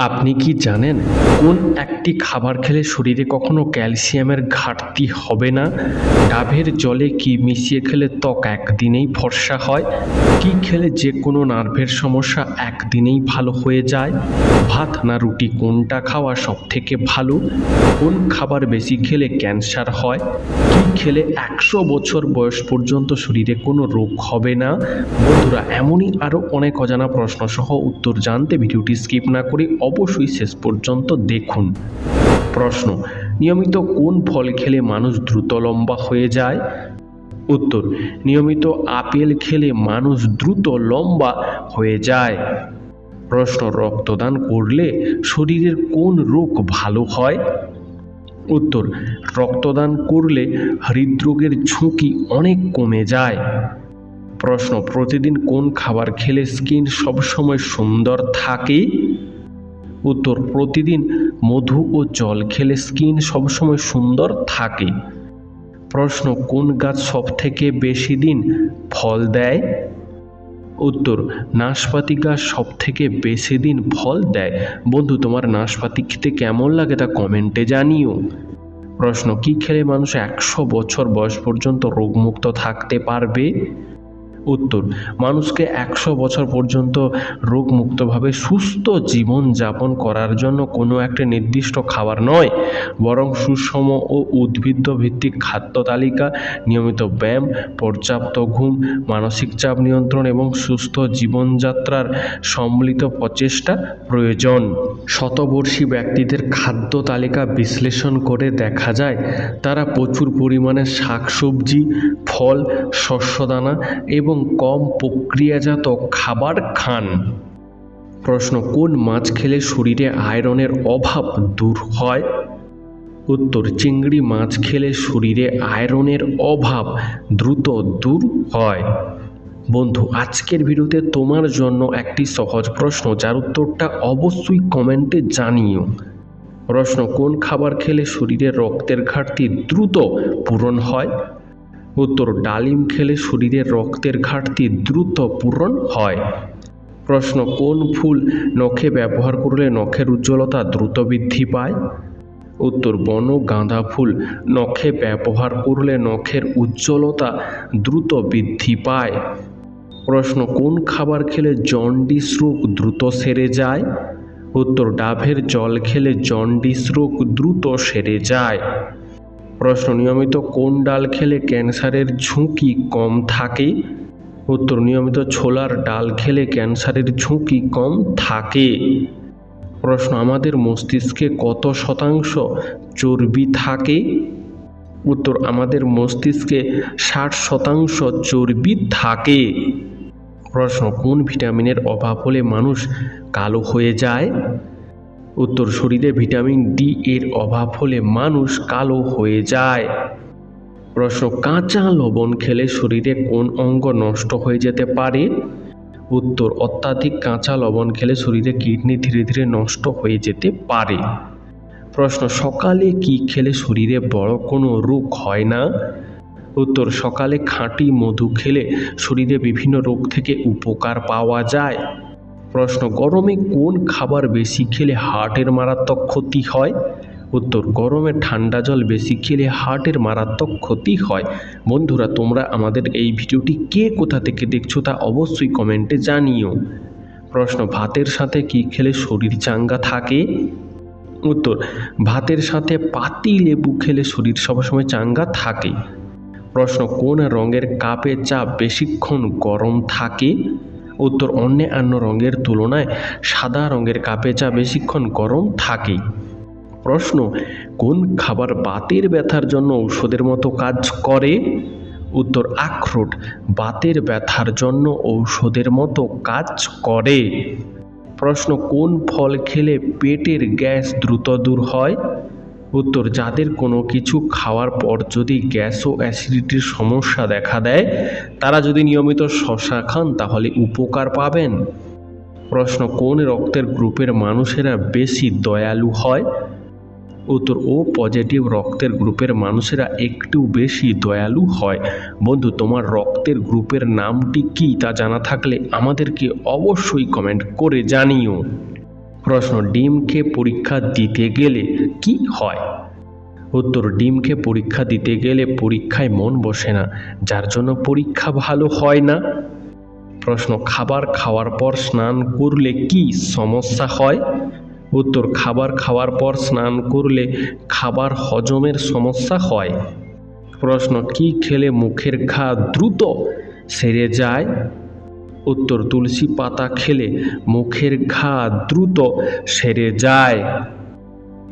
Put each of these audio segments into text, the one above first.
আপনি কি জানেন কোন একটি খাবার খেলে শরীরে কখনো ক্যালসিয়ামের ঘাটতি হবে না? ডাবের জলে কি মিশিয়ে খেলে ত্বক একদিনেই ফর্সা হয়? কি খেলে যে কোনো নার্ভের সমস্যা একদিনেই ভালো হয়ে যায়? ভাত না রুটি কোনটা খাওয়া সব থেকে ভালো? কোন খাবার বেশি খেলে ক্যান্সার হয়? কি খেলে 100 বছর বয়স পর্যন্ত শরীরে কোনো রোগ হবে না? বন্ধুরা, এমনই আরও অনেক অজানা প্রশ্ন সহ উত্তর জানতে ভিডিওটি স্কিপ না করে অবশ্যই শেষ পর্যন্ত দেখুন। প্রশ্ন: নিয়মিত কোন ফল খেলে মানুষ দ্রুত লম্বা হয়ে যায়? উত্তর: নিয়মিত আপেল খেলে মানুষ দ্রুত লম্বা হয়ে যায়। প্রশ্ন: রক্তদান করলে শরীরের কোন রোগ ভালো হয়? উত্তর: রক্তদান করলে হৃদরোগের ঝুঁকি অনেক কমে যায়। প্রশ্ন: প্রতিদিন কোন খাবার খেলে স্কিন সবসময় সুন্দর থাকে? উত্তর: প্রতিদিন মধু ও জল খেলে স্কিন সবসময় সুন্দর থাকে। প্রশ্ন: কোন গাছ সবথেকে বেশি দিন ফল দেয়? উত্তর: নাশপাতি গাছ সবথেকে বেশি দিন ফল দেয়। বন্ধু, তোমার নাশপাতি খেতে কেমন লাগে তা কমেন্টে জানিও। প্রশ্ন: কি খেলে মানুষ 100 বছর বয়স পর্যন্ত রোগমুক্ত থাকতে পারবে? উত্তর: মানুষকে 100 বছর পর্যন্ত রোগমুক্তভাবে সুস্থ জীবনযাপন করার জন্য কোনো একটা নির্দিষ্ট খাবার নয়, বরং সুষম ও উদ্ভিদ ভিত্তিক খাদ্য তালিকা, নিয়মিত ব্যায়াম, পর্যাপ্ত ঘুম, মানসিক চাপ নিয়ন্ত্রণ এবং সুস্থ জীবনযাত্রার সম্মিলিত প্রচেষ্টা প্রয়োজন। শতবর্ষী ব্যক্তিদের খাদ্য তালিকা বিশ্লেষণ করে দেখা যায় তারা প্রচুর পরিমাণে শাকসবজি, ফল, শস্যদানা এবং কম প্রক্রিয়াজাত খাবার খান। প্রশ্ন: কোন মাছ খেলে শরীরে আয়রনের অভাব দূর হয়? উত্তর: চিংড়ি মাছ খেলে শরীরে আয়রনের অভাব দ্রুত দূর হয়। বন্ধু, আজকের ভিডিওতে তোমার জন্য একটি সহজ প্রশ্ন, যার উত্তরটা অবশ্যই কমেন্টে জানিও। প্রশ্ন: কোন খাবার খেলে শরীরে রক্তের ঘাটতি দ্রুত পূরণ হয়? উত্তর: ডালিম খেলে শরীরে রক্তের ঘাটতি দ্রুত পূরণ হয়। প্রশ্ন: কোন ফুল নখে ব্যবহার করলে নখের উজ্জ্বলতা দ্রুত বৃদ্ধি পায়? উত্তর: বন গাঁদা ফুল নখে ব্যবহার করলে নখের উজ্জ্বলতা দ্রুত বৃদ্ধি পায়। প্রশ্ন: কোন খাবার খেলে জন্ডিস রোগ দ্রুত সেরে যায়? উত্তর: ডাবের জল খেলে জন্ডিস রোগ দ্রুত সেরে যায়। প্রশ্ন: নিয়মিত কোন ডাল খেলে ক্যান্সারের ঝুঁকি কম থাকে? উত্তর: নিয়মিত ছোলার ডাল খেলে ক্যান্সারের ঝুঁকি কম থাকে। প্রশ্ন: আমাদের মস্তিষ্কে কত শতাংশ চর্বি থাকে? উত্তর: আমাদের মস্তিষ্কে 60% চর্বি থাকে। প্রশ্ন: কোন ভিটামিনের অভাব হলে মানুষ কালো হয়ে যায়? উত্তর: শরীরে ভিটামিন ডি এর অভাব হলে মানুষ কালো হয়ে যায়। প্রশ্ন: কাঁচা লবণ খেলে শরীরে কোন অঙ্গ নষ্ট হয়ে যেতে পারে? উত্তর: অত্যাধিক কাঁচা লবণ খেলে শরীরে কিডনি ধীরে ধীরে নষ্ট হয়ে যেতে পারে। প্রশ্ন: সকালে কি খেলে শরীরে বড় কোনো রোগ হয় না? উত্তর: সকালে খাঁটি মধু খেলে শরীরে বিভিন্ন রোগ থেকে উপকার পাওয়া যায়। প্রশ্ন: গরমে কোন খাবার বেশি খেলে হার্টের মারাত্মক ক্ষতি হয়? উত্তর: গরমে ঠান্ডা জল বেশি খেলে হার্টের মারাত্মক ক্ষতি হয়। বন্ধুরা, তোমরা আমাদের এই ভিডিওটি কে কোথা থেকে দেখছো তা অবশ্যই কমেন্টে জানিও। প্রশ্ন: ভাতের সাথে কি খেলে শরীর চাঙ্গা থাকে? উত্তর: ভাতের সাথে পাতি লেবু খেলে শরীর সবসময় চাঙ্গা থাকে। প্রশ্ন: কোন রঙের কাপে চা বেশিক্ষণ গরম থাকে? উত্তর: অন্যান্য রঙের তুলনায় সাদা রঙের কাপে চা বেশিক্ষণ গরম থাকে। প্রশ্ন: কোন খাবার বাতের ব্যথার জন্য ঔষধের মতো কাজ করে? উত্তর: আখরোট বাতের ব্যথার জন্য ঔষধের মতো কাজ করে। প্রশ্ন: কোন ফল খেলে পেটের গ্যাস দ্রুত দূর হয়? উত্তর: যাদের কোনো কিছু খাওয়ার পর যদি গ্যাস ও অ্যাসিডিটির সমস্যা দেখা দেয়, তারা যদি নিয়মিত শসা খান তাহলে উপকার পাবেন। প্রশ্ন: কোন রক্তের গ্রুপের মানুষেরা বেশি দয়ালু হয়? উত্তর: ও পজিটিভ রক্তের গ্রুপের মানুষেরা একটু বেশি দয়ালু হয়। বন্ধু, তোমার রক্তের গ্রুপের নামটি কি তা জানা থাকলে আমাদেরকে অবশ্যই কমেন্ট করে জানিও। প্রশ্ন, ডিম খেয়ে পরীক্ষা দিতে গেলে কি হয়? উত্তর, ডিম খেয়ে পরীক্ষা দিতে গেলে পরীক্ষায় মন বসে না, যার জন্য পরীক্ষা ভালো হয় না। প্রশ্ন, খাবার খাওয়ার পর স্নান করলে কি সমস্যা হয়? উত্তর, খাবার খাওয়ার পর স্নান করলে খাবার হজমের সমস্যা হয়। প্রশ্ন, কি খেলে মুখের ঘা দ্রুত সেরে যায়? উত্তর, তুলসী পাতা খেলে মুখের ঘা দ্রুত সেরে যায়।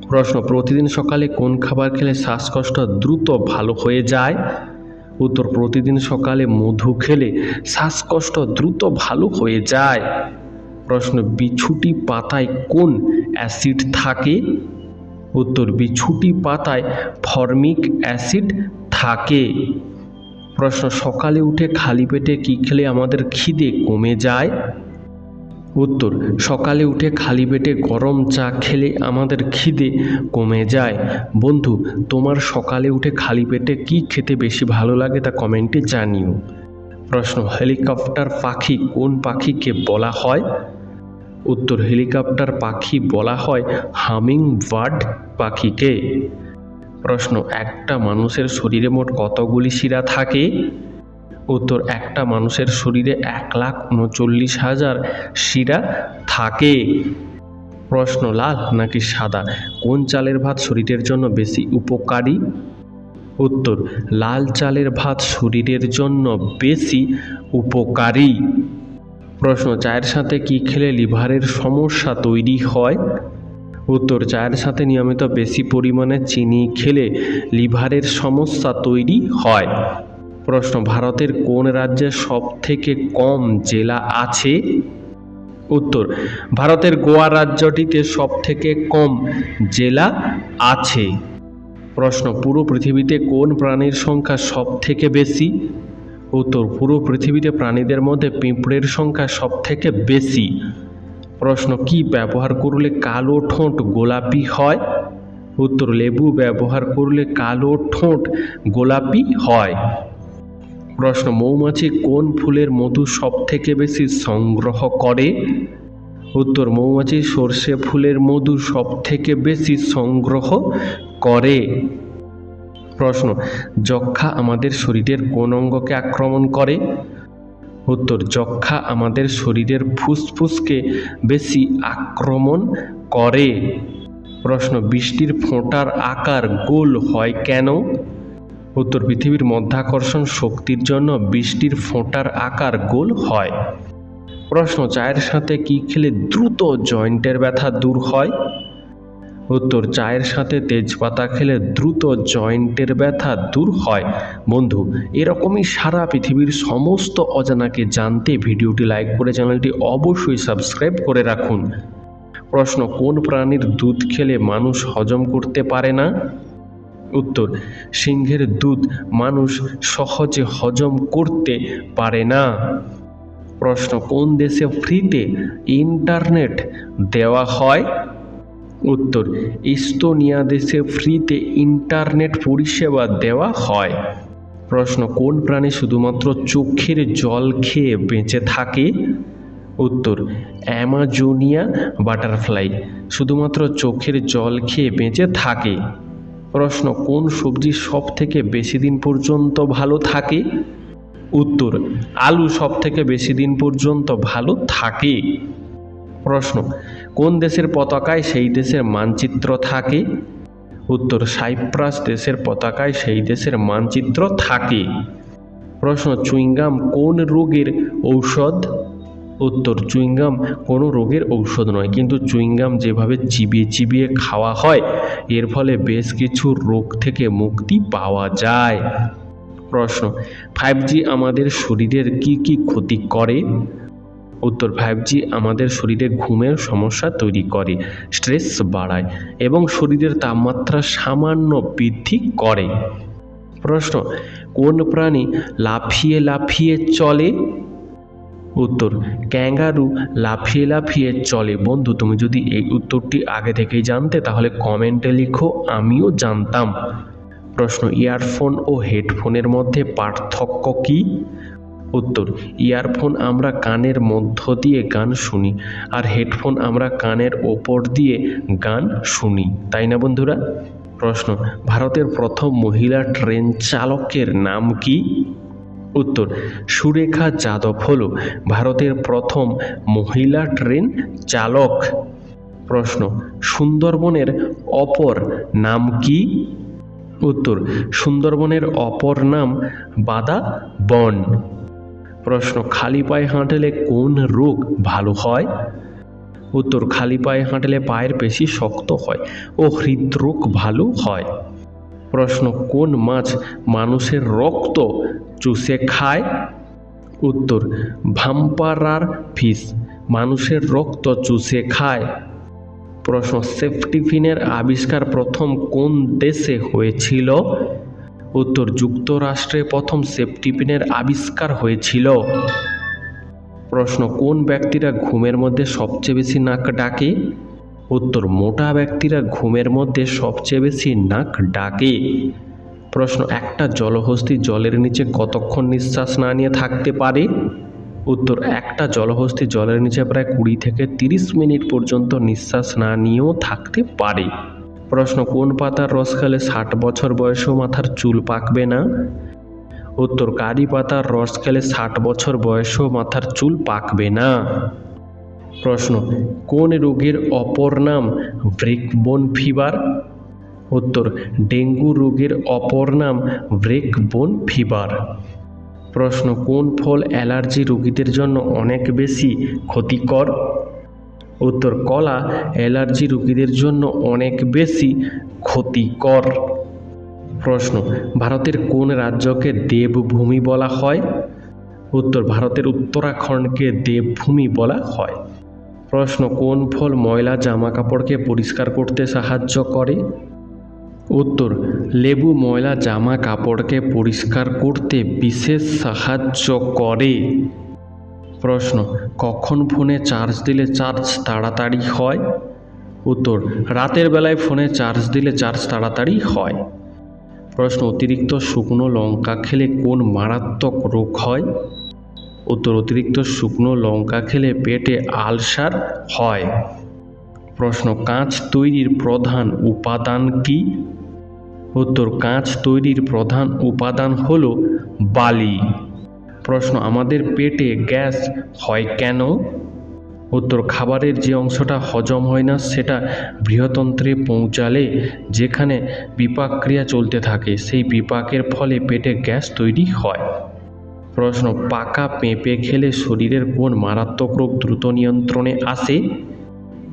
প্রশ্ন, প্রতিদিন সকালে কোন খাবার খেলে শ্বাসকষ্ট দ্রুত ভালো হয়ে যায়? উত্তর, প্রতিদিন সকালে মধু খেলে শ্বাসকষ্ট দ্রুত ভালো হয়ে যায়। প্রশ্ন, বিছুটি পাতায় কোন অ্যাসিড থাকে? উত্তর, বিছুটি পাতায় ফর্মিক অ্যাসিড থাকে। প্রশ্ন, সকালে উঠে খালি পেটে কি খেলে আমাদের খিদে কমে যায়? উত্তর, সকালে উঠে খালি পেটে গরম চা খেলে আমাদের খিদে কমে যায়। বন্ধু, তোমার সকালে উঠে খালি পেটে কি খেতে বেশি ভালো লাগে তা কমেন্টে জানিও। প্রশ্ন, হেলিকপ্টার পাখি কোন পাখিকে বলা হয়? উত্তর, হেলিকপ্টার পাখি বলা হয় হামিং বার্ড পাখিকে। প্রশ্ন, একটা মানুষের শরীরে মোট কতগুলি শিরা থাকে? উত্তর, একটা মানুষের শরীরে 1,39,000 শিরা থাকে। প্রশ্ন, লাল নাকি সাদা কোন চালের ভাত শরীরের জন্য বেশি উপকারী? উত্তর, লাল চালের ভাত শরীরের জন্য বেশি উপকারী। প্রশ্ন, চায়ের সাথে কি খেলে লিভারের সমস্যা তৈরি হয়? উত্তর, চায়ের সাথে নিয়মিত বেশি পরিমাণে চিনি খেলে লিভারের সমস্যা তৈরি হয়। প্রশ্ন, ভারতের কোন রাজ্যে সবথেকে কম জেলা আছে? উত্তর, ভারতের গোয়া রাজ্যটিতে সবথেকে কম জেলা আছে। প্রশ্ন, পুরো পৃথিবীতে কোন প্রাণীর সংখ্যা সবথেকে বেশি? উত্তর, পুরো পৃথিবীতে প্রাণীদের মধ্যে পিঁপড়ের সংখ্যা সবথেকে বেশি। প্রশ্ন, কি ব্যবহার করলে কালো ঠোঁট গোলাপি হয়? উত্তর, লেবু ব্যবহার করলে কালো ঠোঁট গোলাপি হয়। প্রশ্ন, মৌমাছি কোন ফুলের মধু সবথেকে বেশি সংগ্রহ করে? উত্তর, মৌমাছি সর্ষে ফুলের মধু সবথেকে বেশি সংগ্রহ করে। প্রশ্ন, যক্ষ্মা আমাদের শরীরের কোন অঙ্গকে আক্রমণ করে? উত্তর, যক্ষ্মা আমাদের শরীরের ফুসফুসকে বেশি আক্রমণ করে। প্রশ্ন, বৃষ্টির ফোঁটার আকার গোল হয় কেন? উত্তর, পৃথিবীর মধ্যাকর্ষণ শক্তির জন্য বৃষ্টির ফোঁটার আকার গোল হয়। প্রশ্ন, চায়ের সাথে কি খেলে দ্রুত জয়েন্টের ব্যথা দূর হয়? উত্তর, চায়ের সাথে তেজপাতা খেলে দ্রুত জয়েন্টের ব্যথা দূর হয়। বন্ধু, এরকমই সারা পৃথিবীর সমস্ত অজানাকে জানতে ভিডিওটি লাইক করে চ্যানেলটি অবশ্যই সাবস্ক্রাইব করে রাখুন। প্রশ্ন, কোন প্রাণীর দুধ খেলে মানুষ হজম করতে পারে না? উত্তর, সিংহের দুধ মানুষ সহজে হজম করতে পারে না। প্রশ্ন, কোন দেশে ফ্রিতে ইন্টারনেট দেওয়া হয়? উত্তর, ইস্তোনিয়া দেশে ফ্রিতে ইন্টারনেট পরিষেবা দেওয়া হয়। প্রশ্ন, কোন প্রাণী শুধুমাত্র চোখের জল খেয়ে বেঁচে থাকে? উত্তর, অ্যামাজোনিয়া বাটারফ্লাই শুধুমাত্র চোখের জল খেয়ে বেঁচে থাকে। প্রশ্ন, কোন সবজি সব থেকে বেশি দিন পর্যন্ত ভালো থাকে? উত্তর, আলু সব থেকে বেশি দিন পর্যন্ত ভালো থাকে। প্রশ্ন, কোন দেশের পতাকায় সেই দেশের মানচিত্র থাকে? উত্তর, সাইপ্রাস দেশের পতাকায় সেই দেশের মানচিত্র থাকে। প্রশ্ন, চুইংগাম কোন রোগের ঔষধ? উত্তর, চুইংগাম কোনো রোগের ঔষধ নয়, কিন্তু চুইংগাম যেভাবে চিবিয়ে চিবিয়ে খাওয়া হয় এর ফলে বেশ কিছু রোগ থেকে মুক্তি পাওয়া যায়। প্রশ্ন, 5G আমাদের শরীরের কি কি ক্ষতি করে? উত্তর, 5G আমাদের শরীরে ঘুমের সমস্যা তৈরি করে, স্ট্রেস বাড়ায় এবং শরীরের তাপমাত্রা সামান্য বৃদ্ধি করে। প্রশ্ন, কোন প্রাণী লাফিয়ে লাফিয়ে চলে? উত্তর, ক্যাঙ্গারু লাফিয়ে লাফিয়ে চলে। বন্ধু, তুমি যদি এই উত্তরটি আগে থেকেই জানতে তাহলে কমেন্টে লিখো, আমিও জানতাম। প্রশ্ন, ইয়ারফোন ও হেডফোনের মধ্যে পার্থক্য কি? উত্তর, ইয়ারফোন আমরা কানের মধ্য দিয়ে গান শুনি, আর হেডফোন আমরা কানের ওপর দিয়ে গান শুনি, তাই না বন্ধুরা? প্রশ্ন, ভারতের প্রথম মহিলা ট্রেন চালকের নাম কি? উত্তর, সুরেখা যাদব হল ভারতের প্রথম মহিলা ট্রেন চালক। প্রশ্ন, সুন্দরবনের অপর নাম কি? উত্তর, সুন্দরবনের অপর নাম বাদা বন। প্রশ্ন, খালি পায়ে হাঁটলে কোন রোগ ভালো হয়? উত্তর, খালি পায়ে হাঁটলে পায়ের পেশি শক্ত হয় ও হৃদরোগ ভালো হয়। প্রশ্ন, কোন মাছ মানুষের রক্ত চুষে খায়? উত্তর, ভাম্পারার ফিশ মানুষের রক্ত চুষে খায়। প্রশ্ন, সেফটি পিনের আবিষ্কার প্রথম কোন দেশে হয়েছিল? উত্তর, যুক্তরাষ্ট্রে প্রথম সেফটি পিনের আবিষ্কার হয়েছিল। প্রশ্ন, কোন ব্যক্তিরা ঘুমের মধ্যে সবচেয়ে বেশি নাক ডাকে? উত্তর, মোটা ব্যক্তিরা ঘুমের মধ্যে সবচেয়ে বেশি নাক ডাকে। প্রশ্ন, একটা জলহস্তী জলের নিচে কতক্ষণ নিঃশ্বাস না নিয়ে থাকতে পারে? উত্তর, একটা জলহস্তী জলের নিচে প্রায় 20 থেকে 30 মিনিট পর্যন্ত নিঃশ্বাস না নিয়েও থাকতে পারে। প্রশ্ন, কোন পাতার রস খেলে 60 বছর বয়সেও মাথার চুল পাকবে না? উত্তর, কারি পাতার রস খেলে 60 বছর বয়সেও মাথার চুল পাকবে না। প্রশ্ন, কোন রোগের অপর নাম ব্রেকবোন ফিভার? উত্তর, ডেঙ্গু রোগের অপর নাম ব্রেকবোন ফিভার। প্রশ্ন, কোন ফল অ্যালার্জি রোগীদের জন্য অনেক বেশি ক্ষতিকর? উত্তর, কলা অ্যালার্জি রোগীদের জন্য অনেক বেশি ক্ষতিকর। প্রশ্ন, ভারতের কোন রাজ্যকে দেবভূমি বলা হয়? উত্তর, ভারতের উত্তরাখণ্ডকে দেবভূমি বলা হয়। প্রশ্ন, কোন ফল ময়লা জামা কাপড়কে পরিষ্কার করতে সাহায্য করে? উত্তর, লেবু ময়লা জামা কাপড়কে পরিষ্কার করতে বিশেষ সাহায্য করে। প্রশ্ন, কখন ফোনে চার্জ দিলে চার্জ তাড়াতাড়ি হয়? উত্তর, রাতের বেলায় ফোনে চার্জ দিলে চার্জ তাড়াতাড়ি হয়। প্রশ্ন, অতিরিক্ত শুকনো লঙ্কা খেলে কোন মারাত্মক রোগ হয়? উত্তর, অতিরিক্ত শুকনো লঙ্কা খেলে পেটে আলসার হয়। প্রশ্ন, কাঁচ তৈরির প্রধান উপাদান কি? উত্তর, কাঁচ তৈরির প্রধান উপাদান হল বালি। প্রশ্ন, আমাদের পেটে গ্যাস হয় কেন? উত্তর, খাবারের যে অংশটা হজম হয় না সেটা বৃহতন্ত্রে পৌঁছালে যেখানে বিপাক ক্রিয়া চলতে থাকে সেই বিপাকের ফলে পেটে গ্যাস তৈরি হয়। প্রশ্ন, পাকা পেঁপে খেলে শরীরের কোন মারাত্মক রোগ দ্রুত নিয়ন্ত্রণে আসে?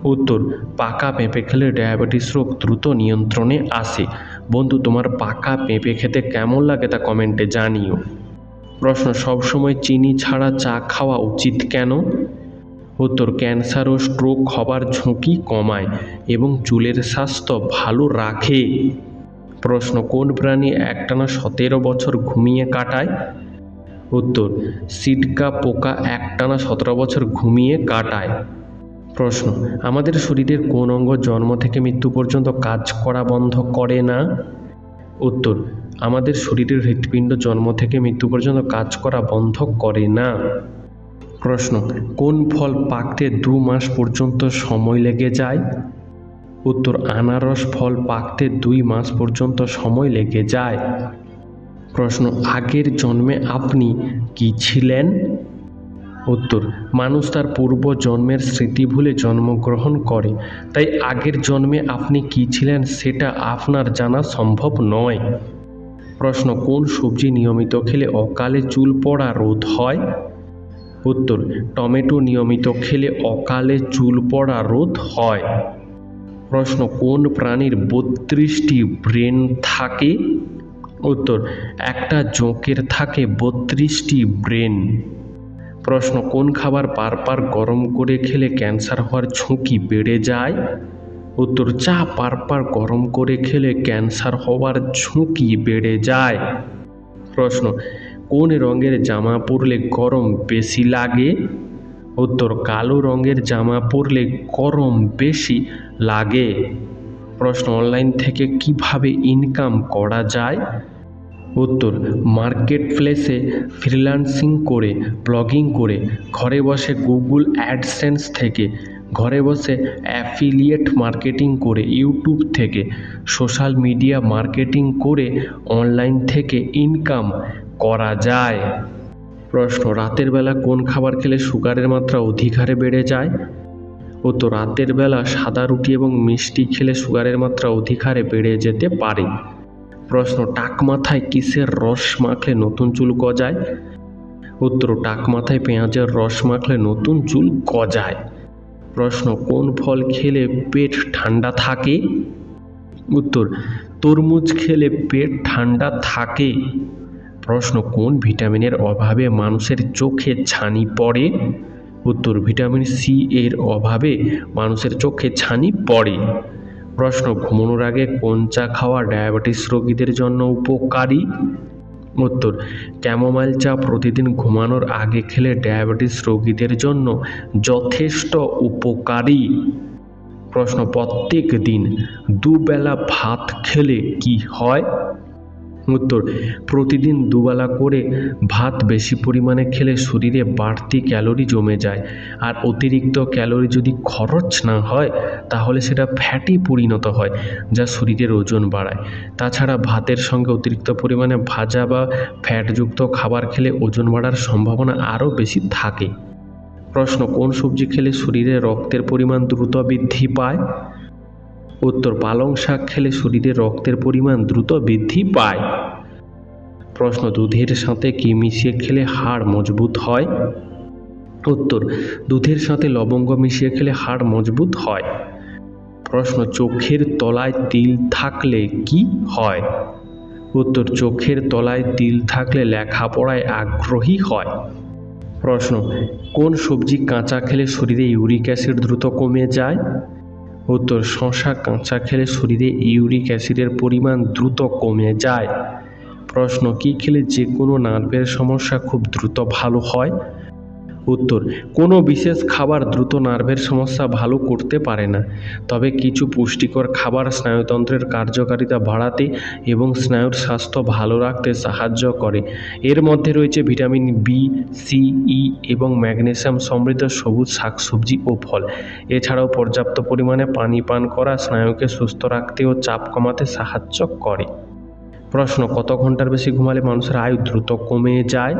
উত্তর, পাকা পেঁপে খেলে ডায়াবেটিস রোগ দ্রুত নিয়ন্ত্রণে আসে। বন্ধু, তোমার পাকা পেঁপে খেতে কেমন লাগে তা কমেন্টে জানিও। প্রশ্ন, সবসময় চিনি ছাড়া চা খাওয়া উচিত কেন? উত্তর, ক্যান্সার ও স্ট্রোক হবার ঝুঁকি কমায় এবং চুলের স্বাস্থ্য ভালো রাখে। প্রশ্ন, কোন প্রাণী একটানা 17 বছর ঘুমিয়ে কাটায়? উত্তর, সিডকা পোকা একটানা 17 বছর ঘুমিয়ে কাটায়। প্রশ্ন, আমাদের শরীরের কোন অঙ্গ জন্ম থেকে মৃত্যু পর্যন্ত কাজ করা বন্ধ করে না? উত্তর, আমাদের শরীরের হৃৎপিণ্ড জন্ম থেকে মৃত্যু পর্যন্ত কাজ করা বন্ধ করে না। প্রশ্ন, কোন ফল পাকতে 2 মাস পর্যন্ত সময় লেগে যায়? উত্তর, আনারস ফল পাকতে 2 মাস পর্যন্ত সময় লেগে যায়। প্রশ্ন, আগের জন্মে আপনি কি ছিলেন? উত্তর, মানুষ তার পূর্ব জন্মের স্মৃতি ভুলে জন্মগ্রহণ করে, তাই আগের জন্মে আপনি কি ছিলেন সেটা আপনার জানা সম্ভব নয়। প্রশ্ন, কোন সবজি নিয়মিত খেলে অকালে চুল পড়া রোধ হয়? উত্তর, টমেটো নিয়মিত খেলে অকালে চুল পড়া রোধ হয়। প্রশ্ন, কোন প্রাণীর 32টি ব্রেন থাকে? উত্তর, একটা জোঁকের থাকে 32টি ব্রেন। প্রশ্ন, কোন খাবার বারবার গরম করে খেলে ক্যান্সার হওয়ার ঝুঁকি বেড়ে যায়? উত্তর, চা বারবার গরম করে খেলে ক্যান্সার হওয়ার ঝুঁকি বেড়ে যায়। প্রশ্ন, কোন রঙের জামা পরলে গরম বেশি লাগে? উত্তর, কালো রঙের জামা পরলে গরম বেশি লাগে। প্রশ্ন, অনলাইন থেকে কিভাবে ইনকাম করা যায়? উত্তর, মার্কেট প্লেসে ফ্রিল্যান্সিং করে, ব্লগিং করে, ঘরে বসে গুগল অ্যাডসেন্স থেকে, ঘরে বসে অ্যাফিলিয়েট মার্কেটিং করে, ইউটিউব থেকে, সোশ্যাল মিডিয়া মার্কেটিং করে অনলাইন থেকে ইনকাম করা যায়। প্রশ্ন, রাতের বেলা কোন খাবার খেলে সুগারের মাত্রা অধিক হারে বেড়ে যায়? উত্তর, রাতের বেলা সাদা রুটি এবং মিষ্টি খেলে সুগারের মাত্রা অধিক হারে বেড়ে যেতে পারে। প্রশ্ন, টাক মাথায় কিসের রস মাখলে নতুন চুল গজায়? উত্তর, টাক মাথায় পেঁয়াজের রস মাখলে নতুন চুল গজায়। প্রশ্ন, কোন ফল খেলে পেট ঠান্ডা থাকে? উত্তর, তরমুজ খেলে পেট ঠান্ডা থাকে। প্রশ্ন, কোন ভিটামিনের অভাবে মানুষের চোখে ছানি পড়ে? উত্তর, ভিটামিন সি এর অভাবে মানুষের চোখে ছানি পড়ে। প্রশ্ন, ঘুমানোর আগে কোন চা খাওয়া ডায়াবেটিস রোগীদের জন্য উপকারী? উত্তর, ক্যামোমাইল চা প্রতিদিন ঘুমানোর আগে খেলে ডায়াবেটিস রোগীদের জন্য যথেষ্ট উপকারী। প্রশ্ন, প্রত্যেক দিন দুবেলা ভাত খেলে কি হয়? উত্তর, প্রতিদিন দুবেলা করে ভাত বেশি পরিমাণে খেলে শরীরে বাড়তি ক্যালোরি জমে যায়, আর অতিরিক্ত ক্যালোরি যদি খরচ না হয় তাহলে সেটা ফ্যাটে পরিণত হয়, যা শরীরের ওজন বাড়ায়। তাছাড়া ভাতের সঙ্গে অতিরিক্ত পরিমাণে ভাজা বা ফ্যাটযুক্ত খাবার খেলে ওজন বাড়ার সম্ভাবনা আরও বেশি থাকে। প্রশ্ন, কোন সবজি খেলে শরীরে রক্তের পরিমাণ দ্রুত বৃদ্ধি পায়? উত্তর, পালং শাক খেলে শরীরে রক্তের পরিমাণ দ্রুত বৃদ্ধি পায়। প্রশ্ন, দুধের সাথে কি মিশিয়ে খেলে হাড় মজবুত হয়? উত্তর, দুধের সাথে লবঙ্গ মিশিয়ে খেলে হাড় মজবুত হয়। প্রশ্ন, চোখের তলায় তিল থাকলে কি হয়? উত্তর, চোখের তলায় তিল থাকলে লেখাপড়ায় আগ্রহী হয়। প্রশ্ন, কোন সবজি কাঁচা খেলে শরীরে ইউরিক অ্যাসিড দ্রুত কমে যায়? উত্তর, শসা কাঁচা খেলে শরীরে ইউরিক অ্যাসিডের পরিমাণ দ্রুত কমে যায়। প্রশ্ন, কি খেলে যে কোনো নার্ভের সমস্যা খুব দ্রুত ভালো হয়? উত্তর, কোনো বিশেষ খাবার দ্রুত নার্ভের সমস্যা ভালো করতে পারে না, তবে কিছু পুষ্টিকর খাবার স্নায়ুতন্ত্রের কার্যকারিতা বাড়াতে এবং স্নায়ুর স্বাস্থ্য ভালো রাখতে সাহায্য করে। এর মধ্যে রয়েছে ভিটামিন বি, সি, ই এবং ম্যাগনেসিয়াম সমৃদ্ধ সবুজ শাকসবজি ও ফল। এছাড়াও পর্যাপ্ত পরিমাণে পানি পান করা স্নায়ুকে সুস্থ রাখতে ও চাপ কমাতে সাহায্য করে। প্রশ্ন, কত ঘন্টার বেশি ঘুমালে মানুষের আয়ু দ্রুত কমে যায়?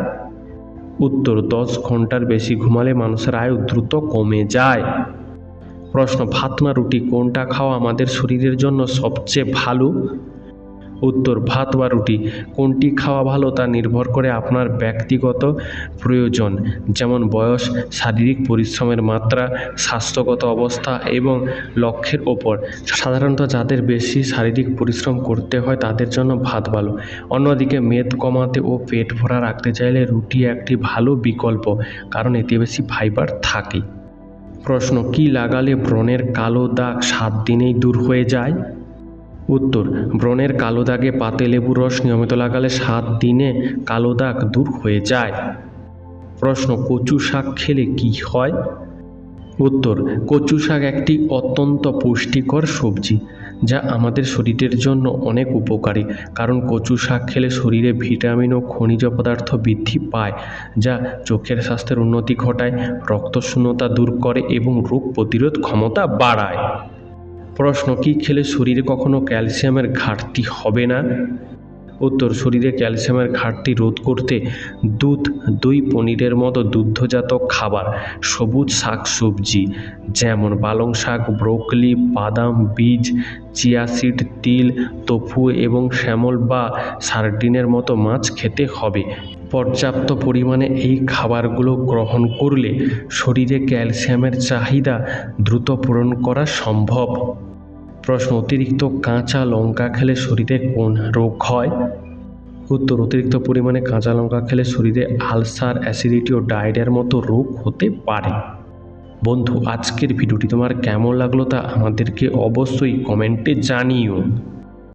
উত্তর, 10 ঘন্টার বেশি ঘুমালে মানুষের আয়ু দ্রুত কমে যায়। প্রশ্ন, ভাত না রুটি কোনটা খাওয়া আমাদের শরীরের জন্য সবচেয়ে ভালো? উত্তর, ভাত বা রুটি। কোনটি খাওয়া ভালো তা নির্ভর করে আপনার ব্যক্তিগত প্রয়োজন, যেমন বয়স, শারীরিক পরিশ্রমের মাত্রা, স্বাস্থ্যগত অবস্থা এবং লক্ষ্যের ওপর। সাধারণত যাদের বেশি শারীরিক পরিশ্রম করতে হয় তাদের জন্য ভাত ভালো। অন্যদিকে মেদ কমাতে ও পেট ভরা রাখতে চাইলে রুটি একটি ভালো বিকল্প, কারণ এতে বেশি ফাইবার থাকে। প্রশ্ন, কি লাগালে ব্রণের কালো দাগ 7 দিনেই দূর হয়ে যায়? উত্তর, ব্রণের কালো দাগে পাতিলেবুর রস নিয়মিত লাগালে 7 দিনে কালো দাগ দূর হয়ে যায়। প্রশ্ন, কচু শাক খেলে কি হয়? উত্তর, কচু শাক একটি অত্যন্ত পুষ্টিকর সবজি, যা আমাদের শরীরের জন্য অনেক উপকারী, কারণ কচু শাক খেলে শরীরে ভিটামিন ও খনিজ পদার্থ বৃদ্ধি পায়, যা চোখের স্বাস্থ্যের উন্নতি ঘটায়, রক্তশূন্যতা দূর করে এবং রোগ প্রতিরোধ ক্ষমতা বাড়ায়। প্রশ্ন, কি খেলে শরীরে কখনো ক্যালসিয়ামের ঘাটতি হবে না? উত্তর, শরীরে ক্যালসিয়ামের ঘাটতি রোধ করতে দুধ, দই, পনিরের মতো দুগ্ধজাত খাবার, সবুজ শাকসবজি যেমন পালং শাক, ব্রোকলি, বাদাম, বীজ, চিয়া সিড, তিল, তোফু এবং স্যামল বা সার্ডিনের মতো মাছ খেতে হবে। পর্যাপ্ত পরিমাণে এই খাবারগুলো গ্রহণ করলে শরীরে ক্যালসিয়ামের চাহিদা দ্রুত পূরণ করা সম্ভব। প্রশ্ন, অতিরিক্ত কাঁচা লঙ্কা খেলে শরীরে কোন রোগ হয়? উত্তর, অতিরিক্ত পরিমাণে কাঁচা লঙ্কা খেলে শরীরে আলসার, অ্যাসিডিটি ও ডায়রিয়ার মতো রোগ হতে পারে। বন্ধু, আজকের ভিডিওটি তোমার কেমন লাগলো তা আমাদেরকে অবশ্যই কমেন্টে জানিও।